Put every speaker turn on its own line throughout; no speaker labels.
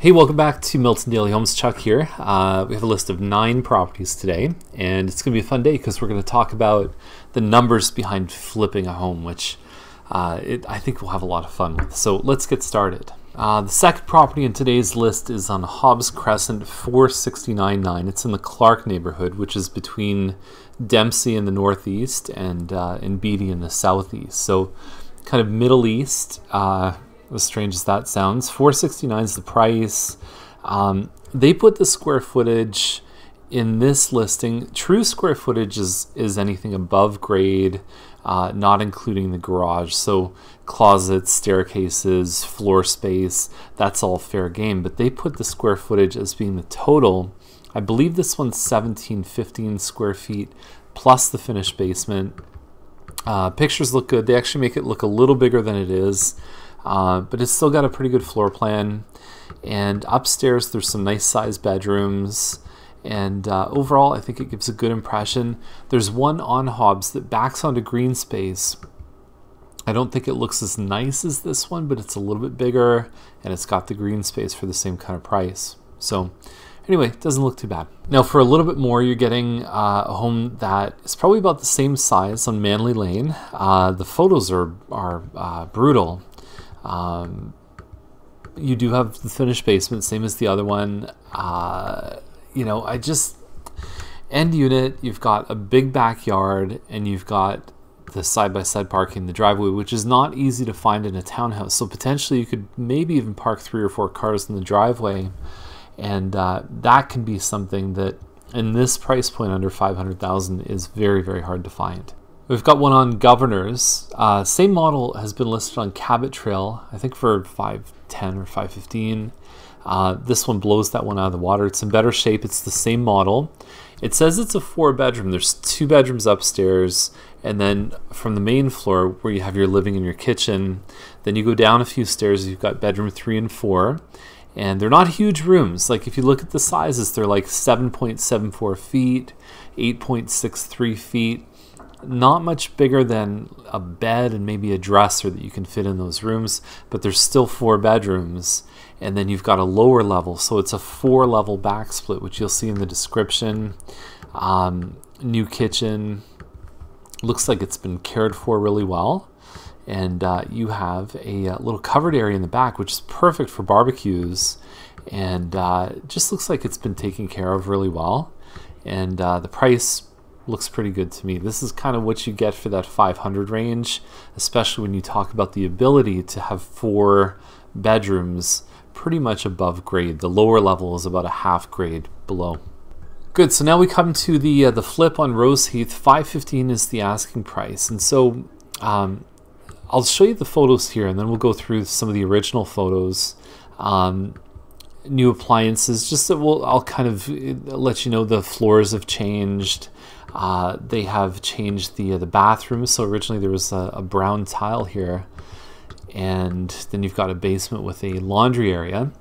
Hey, welcome back to Milton Daily Homes. Chuck here. We have a list of 9 properties today, and it's going to be a fun day because we're going to talk about the numbers behind flipping a home, which I think we'll have a lot of fun with. So let's get started. The second property in today's list is on Hobbs Crescent, 469.9. It's in the Clark neighborhood, which is between Dempsey in the northeast and Beatty in the southeast. So kind of Middle East. As strange as that sounds, 469 is the price. They put the square footage in this listing. True square footage is anything above grade, not including the garage. So closets, staircases, floor space, that's all fair game. But they put the square footage as being the total. I believe this one's 1715 square feet plus the finished basement. Pictures look good. They actually make it look a little bigger than it is. But it's still got a pretty good floor plan, and upstairs there's some nice sized bedrooms, and overall I think it gives a good impression. There's one on Hobbs that backs onto green space. I don't think it looks as nice as this one, but it's a little bit bigger, and it's got the green space for the same kind of price. So anyway, it doesn't look too bad. Now for a little bit more, you're getting a home that is probably about the same size on Manor Lane. The photos are brutal. You do have the finished basement, same as the other one. End unit, you've got a big backyard, and you've got the side-by-side parking in the driveway, which is not easy to find in a townhouse. So potentially you could maybe even park 3 or 4 cars in the driveway, and that can be something that in this price point under $500,000 is very, very hard to find. We've got one on Governors. Same model has been listed on Cabot Trail, I think for $510 or $515. This one blows that one out of the water. It's in better shape. It's the same model. It says it's a 4-bedroom. There's 2 bedrooms upstairs, and then from the main floor where you have your living and your kitchen, then you go down a few stairs. You've got bedroom 3 and 4, and they're not huge rooms. Like if you look at the sizes, they're like 7.74 feet, 8.63 feet. Not much bigger than a bed and maybe a dresser that you can fit in those rooms, but there's still 4 bedrooms, and then you've got a lower level, so it's a 4-level back split, which you'll see in the description. New kitchen, looks like it's been cared for really well, and you have a little covered area in the back, which is perfect for barbecues, and just looks like it's been taken care of really well, and the price looks pretty good to me. This is kind of what you get for that 500 range, especially when you talk about the ability to have 4 bedrooms pretty much above grade. The lower level is about a half grade below. Good, so now we come to the flip on Rose Heath. $515 is the asking price, and so I'll show you the photos here, and then we'll go through some of the original photos. New appliances, just that I'll kind of let you know the floors have changed. They have changed the bathroom. So originally there was a brown tile here, and then you've got a basement with a laundry area,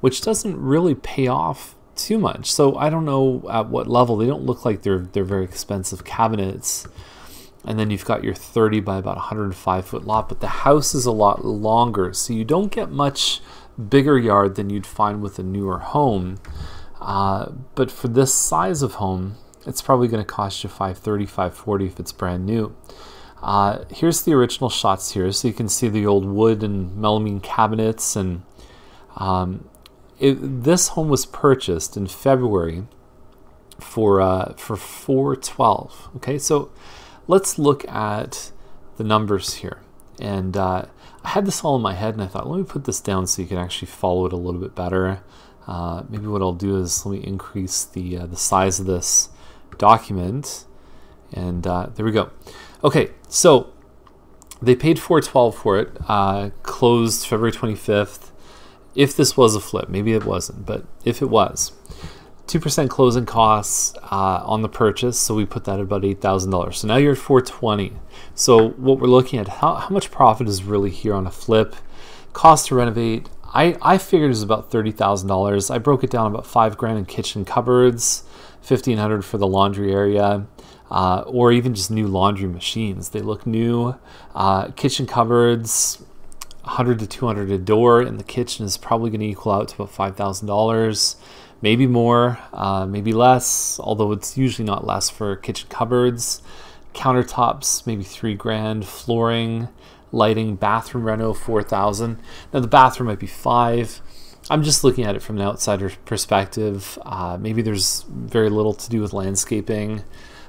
which doesn't really pay off too much. So I don't know at what level. They don't look like they're very expensive cabinets. And then you've got your 30 by about 105 foot lot, but the house is a lot longer, so you don't get much bigger yard than you'd find with a newer home. But for this size of home, it's probably going to cost you $530, $540 if it's brand new. Here's the original shots here, so you can see the old wood and melamine cabinets. And this home was purchased in February for $412. Okay, so let's look at the numbers here. And I had this all in my head, and I thought, let me put this down so you can actually follow it a little bit better. Maybe what I'll do is let me increase the size of this document, and there we go. Okay, so they paid $412 for it, closed February 25th. If this was a flip, maybe it wasn't, but if it was, 2% closing costs on the purchase, so we put that at about $8,000. So now you're at $420. So what we're looking at, how much profit is really here on a flip? Cost to renovate, I figured it was about $30,000. I broke it down about $5,000 in kitchen cupboards, $1,500 for the laundry area, or even just new laundry machines. They look new. Kitchen cupboards, $100 to $200 a door, and the kitchen is probably going to equal out to about $5,000, maybe more, maybe less, although it's usually not less for kitchen cupboards. Countertops, maybe $3,000, flooring, lighting, bathroom reno, $4,000. Now the bathroom might be $5,000. I'm just looking at it from an outsider's perspective. Maybe there's very little to do with landscaping,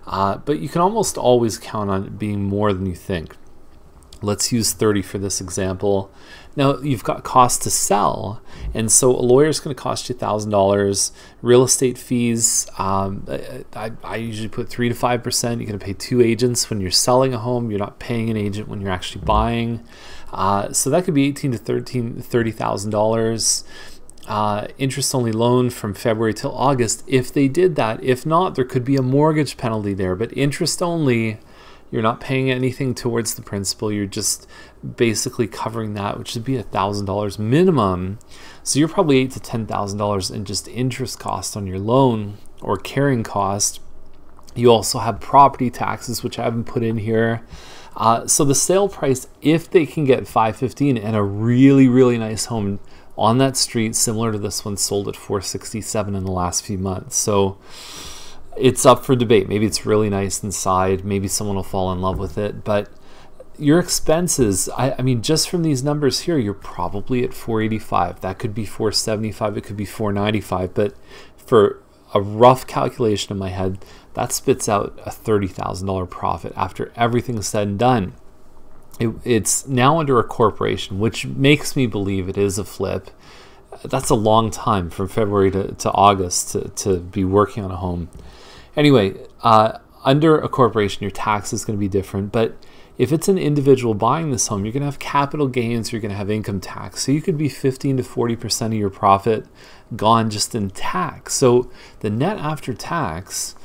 but you can almost always count on it being more than you think. Let's use 30 for this example. Now you've got cost to sell, and so a lawyer is going to cost you $1,000. Real estate fees, I usually put 3 to 5%. You're going to pay 2 agents when you're selling a home. You're not paying an agent when you're actually buying. So that could be $18,000 to $30,000. Interest only loan from February till August if they did that. If not, there could be a mortgage penalty there, but interest only. You're not paying anything towards the principal. You're just basically covering that, which would be $1,000 minimum. So you're probably $8,000 to $10,000 in just interest cost on your loan or carrying cost. You also have property taxes, which I haven't put in here. So the sale price, if they can get $515 and a really, really nice home on that street, similar to this one, sold at $467 in the last few months. So it's up for debate. Maybe it's really nice inside. Maybe someone will fall in love with it. But your expenses, I mean, just from these numbers here, you're probably at $485. That could be $475. It could be $495. But for a rough calculation in my head, that spits out a $30,000 profit after everything's said and done. It's now under a corporation, which makes me believe it is a flip. That's a long time from February to August to be working on a home. Anyway, under a corporation, your tax is going to be different. But if it's an individual buying this home, you're going to have capital gains, you're going to have income tax. So you could be 15 to 40% of your profit gone just in tax. So the net after tax,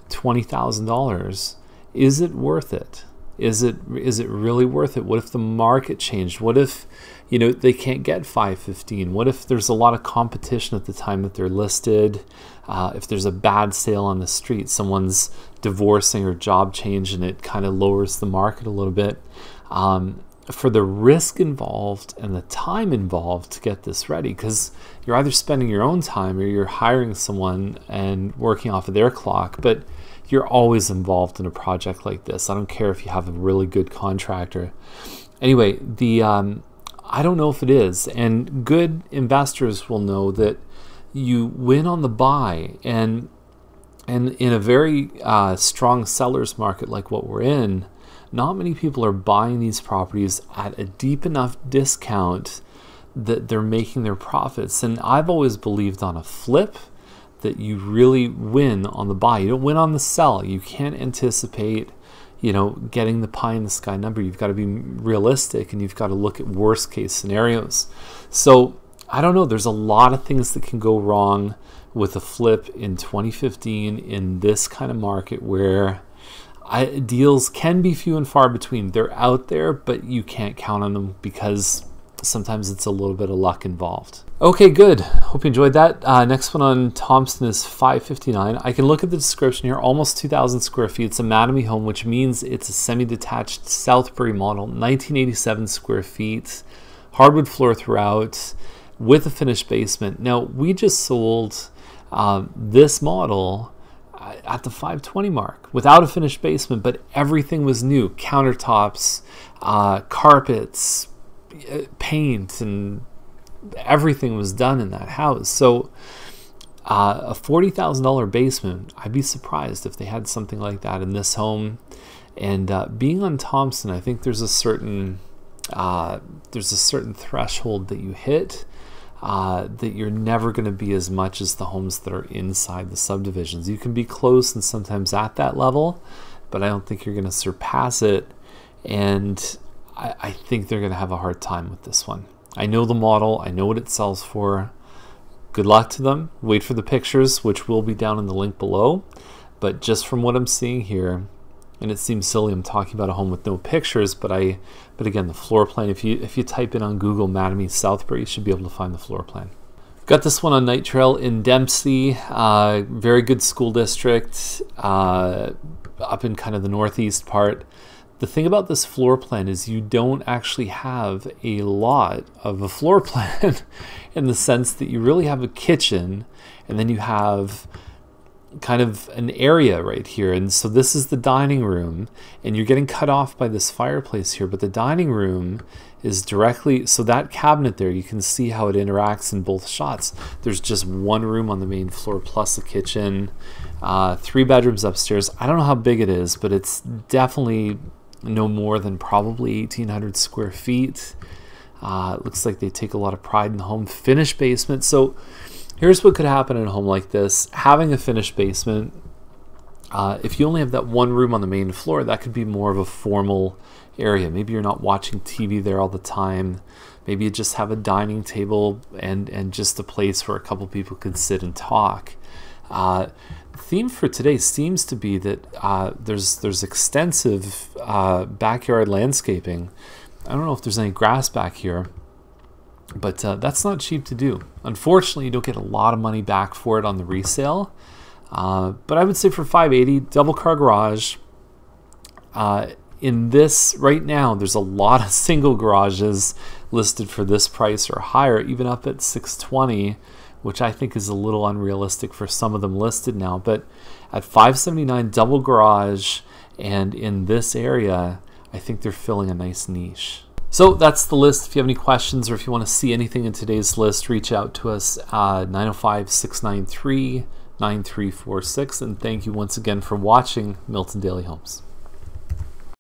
$20,000, is it worth it? Is it really worth it? What if the market changed? What if, they can't get $515? What if there's a lot of competition at the time that they're listed? If there's a bad sale on the street, someone's divorcing or job change, and it kind of lowers the market a little bit. For the risk involved and the time involved to get this ready, because you're either spending your own time or you're hiring someone and working off of their clock, but you're always involved in a project like this. I don't care if you have a really good contractor. Anyway, I don't know if it is, and good investors will know that you win on the buy, and in a very strong seller's market like what we're in, not many people are buying these properties at a deep enough discount that they're making their profits. And I've always believed on a flip that you really win on the buy. You don't win on the sell. You can't anticipate, getting the pie in the sky number. You've got to be realistic, and you've got to look at worst case scenarios. So I don't know. There's a lot of things that can go wrong with a flip in 2015 in this kind of market where deals can be few and far between. They're out there, but you can't count on them because sometimes it's a little bit of luck involved. Okay, good. Hope you enjoyed that. Next one on Thompson is 559. I can look at the description here. Almost 2,000 square feet. It's a Mattamy home, which means it's a semi-detached Southbury model, 1987 square feet, hardwood floor throughout, with a finished basement. Now, we just sold this model at the 520 mark without a finished basement, but everything was new. Countertops, carpets, paint, and everything was done in that house. So a $40,000 basement, I'd be surprised if they had something like that in this home. And being on Thompson, I think there's a certain threshold that you hit that you're never going to be as much as the homes that are inside the subdivisions. You can be close and sometimes at that level, but I don't think you're going to surpass it. And I think they're going to have a hard time with this one. I know the model. I know what it sells for. Good luck to them. Wait for the pictures, which will be down in the link below. But just from what I'm seeing here, and it seems silly I'm talking about a home with no pictures, but again, the floor plan, if you type in on Google Mattamy Southbury, you should be able to find the floor plan. Got this one on Night Trail in Dempsey. Very good school district, up in kind of the northeast part. The thing about this floor plan is you don't actually have a lot of a floor plan in the sense that you really have a kitchen and then you have kind of an area right here. And so this is the dining room, and you're getting cut off by this fireplace here, but the dining room is directly, so that cabinet there, you can see how it interacts in both shots. There's just one room on the main floor plus a kitchen, 3 bedrooms upstairs. I don't know how big it is, but it's definitely no more than probably 1,800 square feet. It looks like they take a lot of pride in the home. Finished basement. So here's what could happen in a home like this. Having a finished basement, if you only have that one room on the main floor, that could be more of a formal area. Maybe you're not watching TV there all the time. Maybe you just have a dining table and just a place where a couple people could sit and talk. The theme for today seems to be that there's extensive backyard landscaping. I don't know if there's any grass back here, but that's not cheap to do. Unfortunately, you don't get a lot of money back for it on the resale. But I would say for $580, double car garage. In this right now, there's a lot of single garages listed for this price or higher, even up at $620, which I think is a little unrealistic for some of them listed now. But at $579 double garage, and in this area, I think they're filling a nice niche. So that's the list. If you have any questions or if you want to see anything in today's list, reach out to us 905-693-9346. And thank you once again for watching Milton Daily Homes.